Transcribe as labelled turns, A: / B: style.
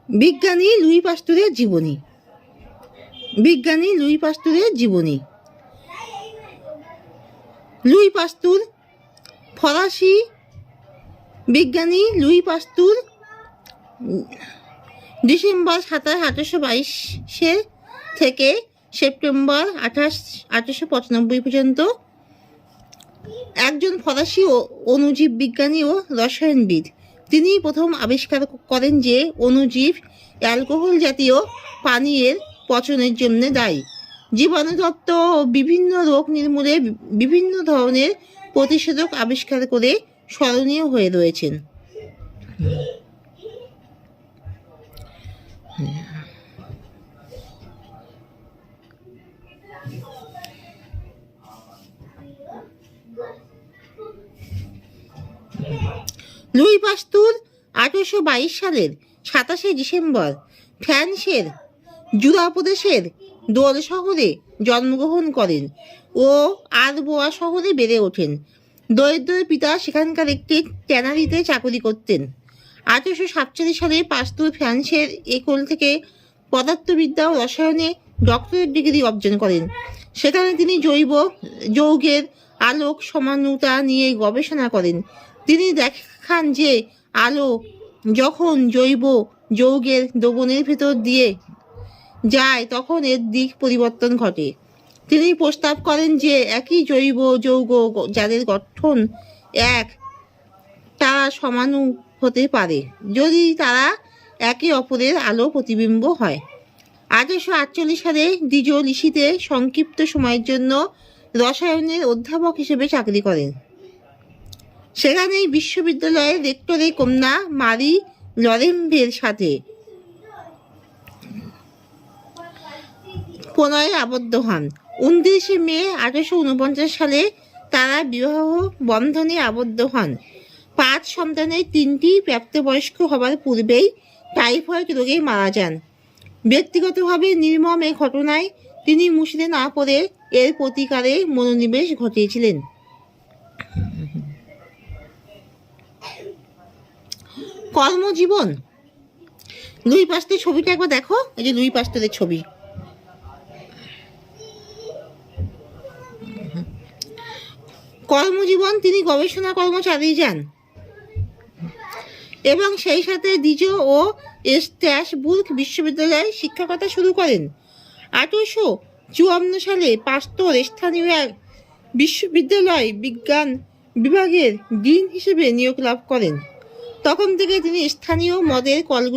A: বিজ্ঞানী লুই পাস্তুরের জীবনী। বিজ্ঞানী লুই পাস্তুরের জীবনী। লুই পাস্তুর ফরাসি বিজ্ঞানী লুই পাস্তুর ডিসেম্বর 27, 1822 থেকে সেপ্টেম্বর 28, 1895 পর্যন্ত একজন ফরাসি অণুজীব বিজ্ঞানী ও রসায়নবিদ। তিনি প্রথম আবিষ্কার করেন যে অণুজীব অ্যালকোহল জাতীয় পানীয়ের পচনের জন্য দায়ী। জীবাণুতত্ত্ব ও বিভিন্ন রোগ নির্মূলে বিভিন্ন ধরনের প্রতিষেধক আবিষ্কার করে স্মরণীয় হয়ে রয়েছেন। লুই পাস্তুর 1822 সালের 27 ডিসেম্বর ফ্রান্সের জুরা প্রদেশের দোল শহরে জন্মগ্রহণ করেন ও আরবোয়া শহরে বেড়ে ওঠেন। দরিদ্র পিতা সেখানকার একটি ট্যানারিতে চাকরি করতেন। 1847 সালে পাস্তুর ফ্রান্সের একল থেকে পদার্থবিদ্যা ও রসায়নে ডক্টরেট ডিগ্রি অর্জন করেন। সেখানে তিনি জৈব যৌগের আলোক সমানুতা নিয়ে গবেষণা করেন। তিনি দেখান যে আলো যখন জৈব যৌগের দ্রবণের ভেতর দিয়ে যায় তখন এর দিক পরিবর্তন ঘটে। তিনি প্রস্তাব করেন যে একই জৈব যৌগ যাদের গঠন এক তারা সমাণু হতে পারে যদি তারা একে অপরের আলো প্রতিবিম্ব হয়। 1848 সালে ডিজো লিসিতে সংক্ষিপ্ত সময়ের জন্য রসায়নের অধ্যাপক হিসেবে চাকরি করেন। সেখানেই বিশ্ববিদ্যালয়ের রেক্টরের কন্যা মারি লরেম্বের সাথে প্রণয়ে আবদ্ধ হন। 29 মে 1849 সালে তারা বিবাহ বন্ধনে আবদ্ধ হন। 5 সন্তানের 3টি প্রাপ্তবয়স্ক হবার পূর্বেই টাইফয়েড রোগে মারা যান। ব্যক্তিগতভাবে নির্মম এই ঘটনায় তিনি মুষড়ে না পড়ে এর প্রতিকারে মনোনিবেশ ঘটিয়েছিলেন। কর্মজীবন। লুই পাস্তুর ছবিটা একবার দেখো, এই যে লুই পাস্তুরের ছবি। কর্মজীবন, তিনি গবেষণা কর্ম চালিয়ে যান এবং সেই সাথে ডিজো ও স্ট্র্যাসবুর্গ বিশ্ববিদ্যালয়ে শিক্ষকতা শুরু করেন। 1854 সালে পাস্তুর স্থানীয় এক বিশ্ববিদ্যালয় বিজ্ঞান বিভাগের ডিন হিসেবে নিয়োগ লাভ করেন। তখন থেকে তিনি স্থানীয় মদের কলগুলো